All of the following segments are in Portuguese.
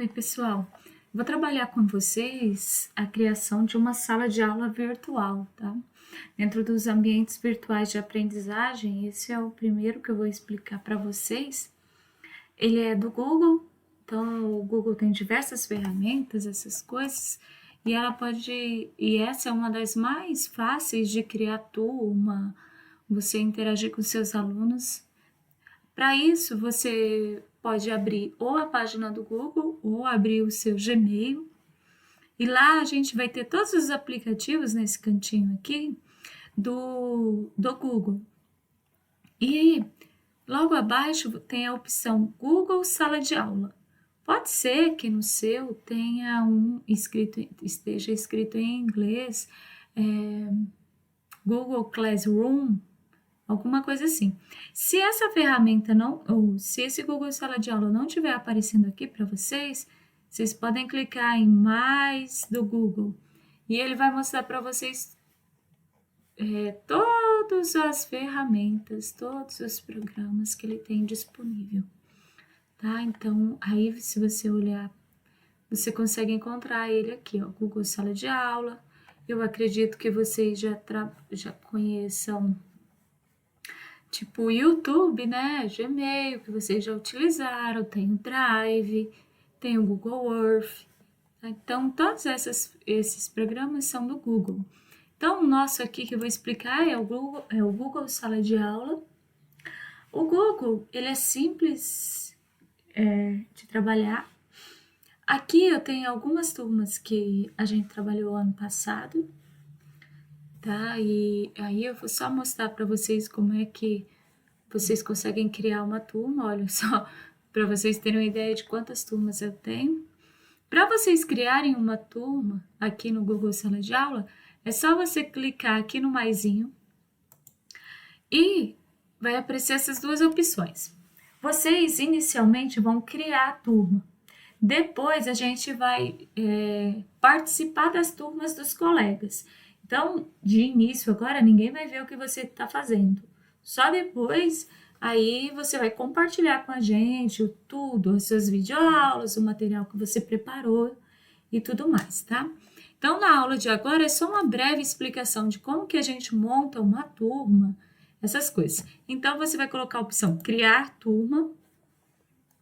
Oi, pessoal. Vou trabalhar com vocês a criação de uma sala de aula virtual, tá? Dentro dos ambientes virtuais de aprendizagem, esse é o primeiro que eu vou explicar para vocês. Ele é do Google, então o Google tem diversas ferramentas, essas coisas, e essa é uma das mais fáceis de criar turma, você interagir com seus alunos. Para isso, você pode abrir ou a página do Google ou abrir o seu Gmail. E lá a gente vai ter todos os aplicativos nesse cantinho aqui do Google. E logo abaixo tem a opção Google Sala de Aula. Pode ser que no seu tenha esteja escrito em inglês, Google Classroom, alguma coisa assim. Se essa ferramenta não, ou se esse Google Sala de Aula não estiver aparecendo aqui para vocês, vocês podem clicar em mais do Google e ele vai mostrar para vocês todas as ferramentas, todos os programas que ele tem disponível, tá? Então, aí se você olhar, você consegue encontrar ele aqui, ó, Google Sala de Aula. Eu acredito que vocês já conheçam tipo o YouTube, né? Gmail, que vocês já utilizaram, tem o Drive, tem o Google Earth. Então, todos esses programas são do Google. Então, o nosso aqui que eu vou explicar é o Google Sala de Aula. O Google, ele é simples de trabalhar. Aqui eu tenho algumas turmas que a gente trabalhou ano passado, tá? E aí eu vou só mostrar para vocês como é que vocês conseguem criar uma turma, olha só, para vocês terem uma ideia de quantas turmas eu tenho. Para vocês criarem uma turma aqui no Google Sala de Aula, é só você clicar aqui no maisinho e vai aparecer essas duas opções. Vocês inicialmente vão criar a turma. Depois a gente vai participar das turmas dos colegas. Então, de início agora, ninguém vai ver o que você está fazendo. Só depois, aí você vai compartilhar com a gente tudo, as suas videoaulas, o material que você preparou e tudo mais, tá? Então, na aula de agora é só uma breve explicação de como que a gente monta uma turma, essas coisas. Então, você vai colocar a opção criar turma.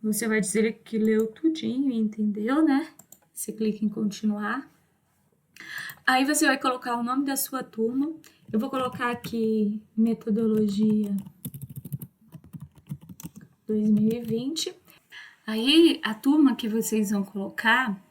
Você vai dizer que leu tudinho e entendeu, né? Você clica em continuar. Aí você vai colocar o nome da sua turma. Eu vou colocar aqui metodologia 2020. Aí a turma que vocês vão colocar,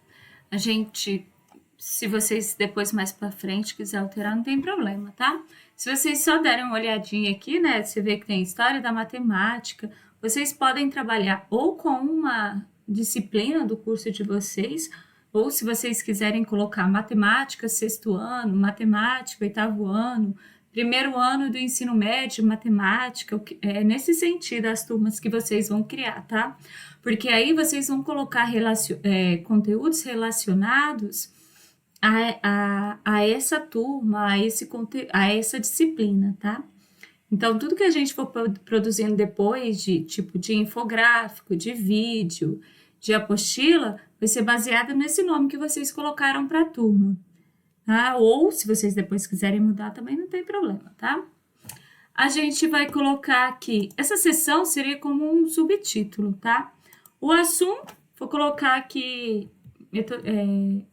se vocês depois mais para frente quiser alterar, não tem problema, tá? Se vocês só derem uma olhadinha aqui, né, você vê que tem história da matemática, vocês podem trabalhar ou com uma disciplina do curso de vocês, ou se vocês quiserem colocar matemática, sexto ano, matemática, oitavo ano, primeiro ano do ensino médio, matemática, é nesse sentido as turmas que vocês vão criar, tá? Porque aí vocês vão colocar conteúdos relacionados a essa turma, a essa disciplina, tá? Então, tudo que a gente for produzindo depois de infográfico, de vídeo, de apostila, vai ser baseado nesse nome que vocês colocaram para a turma. Tá? Ou, se vocês depois quiserem mudar, também não tem problema, tá? A gente vai colocar aqui, essa seção seria como um subtítulo, tá? O assunto, vou colocar aqui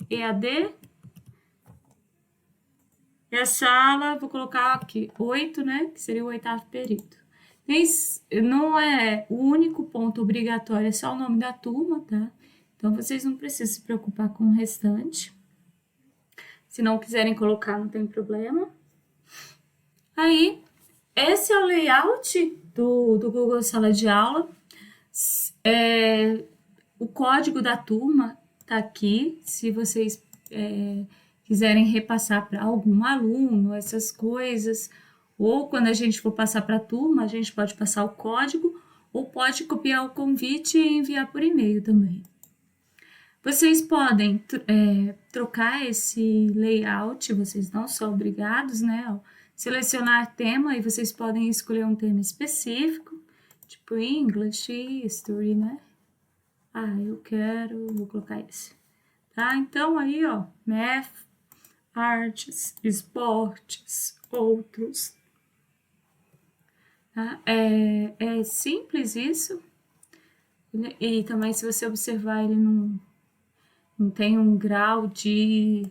EAD. E a sala, vou colocar aqui 8, né? Que seria o oitavo período. Não é o único ponto obrigatório, é só o nome da turma, tá? Então, vocês não precisam se preocupar com o restante. Se não quiserem colocar, não tem problema. Aí, esse é o layout do Google Sala de Aula. O código da turma tá aqui, se vocês quiserem repassar para algum aluno, essas coisas, ou quando a gente for passar para a turma, a gente pode passar o código, ou pode copiar o convite e enviar por e-mail também. Vocês podem trocar esse layout, vocês não são obrigados, né? Selecionar tema e vocês podem escolher um tema específico, tipo English, History, né? vou colocar esse, tá? Então, aí, ó, math, artes, esportes, outros, tá? É simples isso, e também se você observar, ele não tem um grau de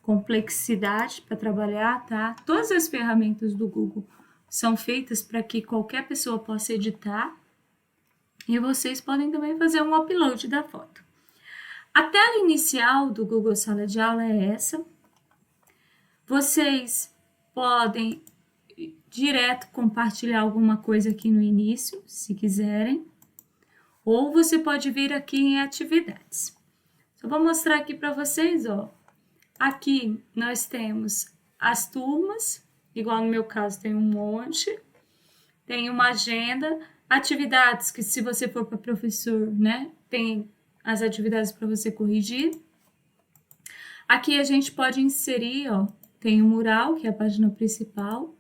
complexidade para trabalhar, tá? Todas as ferramentas do Google são feitas para que qualquer pessoa possa editar, e vocês podem também fazer um upload da foto. A tela inicial do Google Sala de Aula é essa. Vocês podem direto compartilhar alguma coisa aqui no início, se quiserem, ou você pode vir aqui em atividades. Só vou mostrar aqui para vocês, ó. Aqui nós temos as turmas, igual no meu caso tem um monte, tem uma agenda, atividades que se você for para professor, né, tem as atividades para você corrigir. Aqui a gente pode inserir, ó, tem o mural, que é a página principal.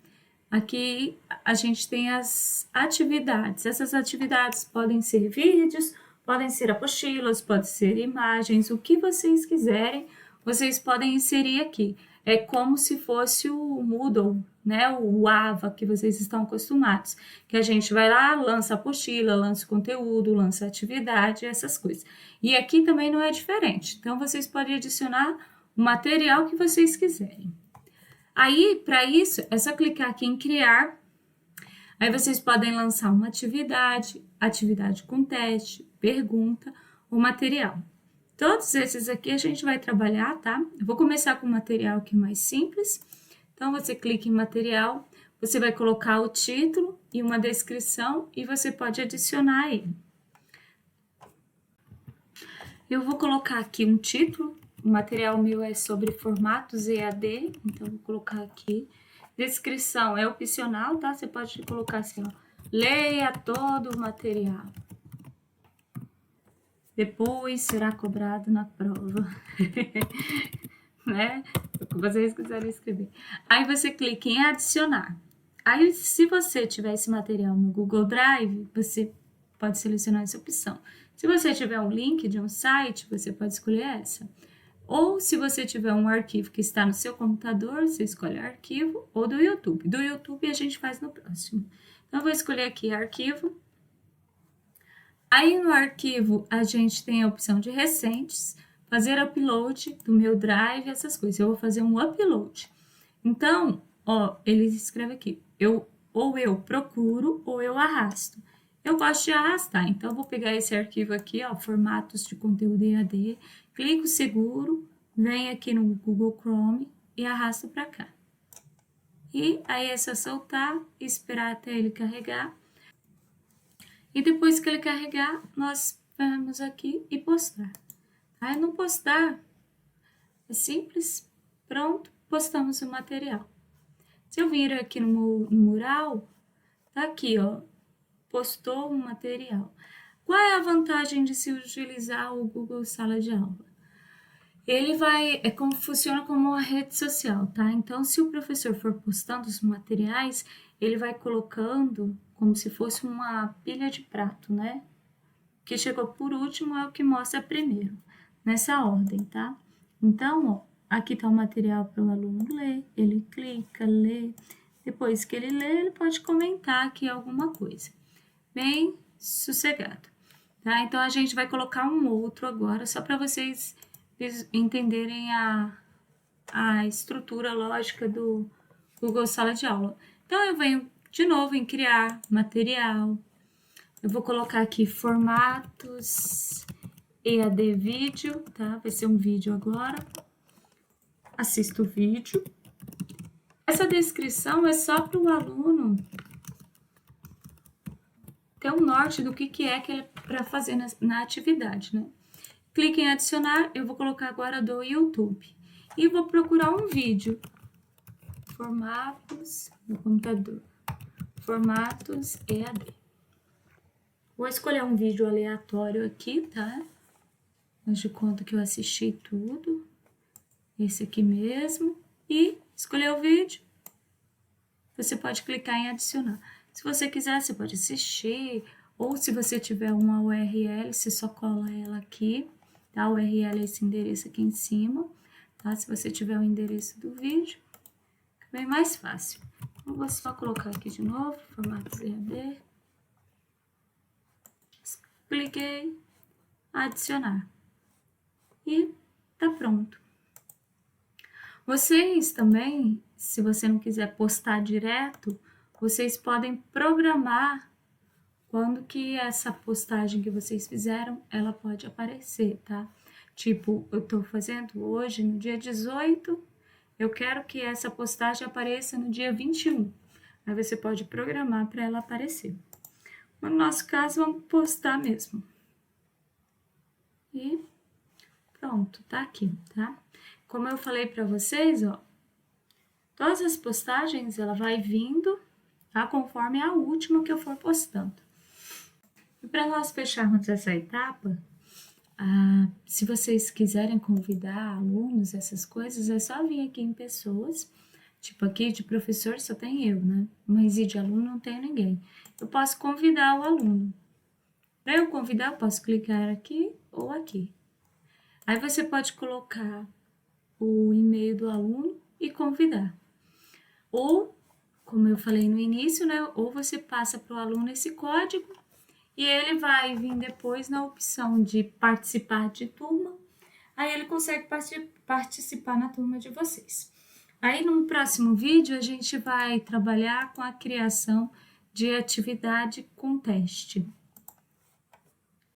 Aqui a gente tem as atividades. Essas atividades podem ser vídeos, podem ser apostilas, podem ser imagens, o que vocês quiserem, vocês podem inserir aqui. É como se fosse o Moodle, né? O Ava que vocês estão acostumados. Que a gente vai lá, lança apostila, lança conteúdo, lança atividade, essas coisas. E aqui também não é diferente. Então, vocês podem adicionar o material que vocês quiserem. Aí, para isso, é só clicar aqui em criar. Aí vocês podem lançar uma atividade, atividade com teste, pergunta ou material. Todos esses aqui a gente vai trabalhar, tá? Eu vou começar com o material que é mais simples. Então, você clica em material, você vai colocar o título e uma descrição e você pode adicionar ele. Eu vou colocar aqui um título. O material meu é sobre formatos EAD, então vou colocar aqui. Descrição é opcional, tá? Você pode colocar assim, ó, leia todo o material. Depois será cobrado na prova. Né? O que vocês quiserem escrever. Aí você clica em adicionar. Aí, se você tiver esse material no Google Drive, você pode selecionar essa opção. Se você tiver um link de um site, você pode escolher essa. Ou se você tiver um arquivo que está no seu computador, você escolhe arquivo, ou do YouTube. Do YouTube a gente faz no próximo. Então, eu vou escolher aqui arquivo. Aí no arquivo a gente tem a opção de recentes, fazer upload do meu drive, essas coisas. Eu vou fazer um upload. Então, ó, ele escreve aqui, ou eu procuro ou eu arrasto. Eu gosto de arrastar, então eu vou pegar esse arquivo aqui, ó, formatos de conteúdo EAD, clico seguro, venho aqui no Google Chrome e arrasto para cá. E aí é só soltar e esperar até ele carregar. E depois que ele carregar, nós vamos aqui e postar. Aí no postar, é simples, pronto, postamos o material. Se eu vir aqui no mural, tá aqui, ó, postou um material. Qual é a vantagem de se utilizar o Google Sala de Aula? Ele funciona como uma rede social, tá? Então, se o professor for postando os materiais, ele vai colocando como se fosse uma pilha de prato, né? O que chegou por último é o que mostra primeiro, nessa ordem, tá? Então, ó, aqui tá o material para o aluno ler, ele clica, lê. Depois que ele lê, ele pode comentar aqui alguma coisa. Bem sossegado, tá? Então, a gente vai colocar um outro agora, só para vocês entenderem a estrutura lógica do Google Sala de Aula. Então, eu venho de novo em criar material. Eu vou colocar aqui formatos EAD vídeo, tá? Vai ser um vídeo agora. Assisto o vídeo. Essa descrição é só para o aluno ter um norte do que é que ele para fazer na atividade, né? Clique em adicionar, eu vou colocar agora do YouTube. E vou procurar um vídeo. Formatos no computador. Formatos EAD. Vou escolher um vídeo aleatório aqui, tá? Faz de conta que eu assisti tudo. Esse aqui mesmo. E escolher o vídeo. Você pode clicar em adicionar. Se você quiser, você pode assistir Ou se você tiver uma URL, você só cola ela aqui, tá? A URL é esse endereço aqui em cima, tá? Se você tiver o endereço do vídeo, fica bem mais fácil. Eu vou só colocar aqui de novo, formato ZAD. Cliquei, adicionar. E tá pronto. Vocês também, se você não quiser postar direto, vocês podem programar quando que essa postagem que vocês fizeram, ela pode aparecer, tá? Tipo, eu tô fazendo hoje, no dia 18, eu quero que essa postagem apareça no dia 21. Aí você pode programar para ela aparecer. No nosso caso, vamos postar mesmo. E pronto, tá aqui, tá? Como eu falei para vocês, ó, todas as postagens, ela vai vindo, tá? Conforme a última que eu for postando. E para nós fecharmos essa etapa, se vocês quiserem convidar alunos, essas coisas, é só vir aqui em pessoas. Tipo, aqui de professor só tem eu, né? Mas e de aluno não tem ninguém. Eu posso convidar o aluno. Para eu convidar, eu posso clicar aqui ou aqui. Aí você pode colocar o e-mail do aluno e convidar. Ou, como eu falei no início, né? Ou você passa para o aluno esse código e ele vai vir depois na opção de participar de turma. Aí ele consegue participar na turma de vocês. Aí no próximo vídeo a gente vai trabalhar com a criação de atividade com teste.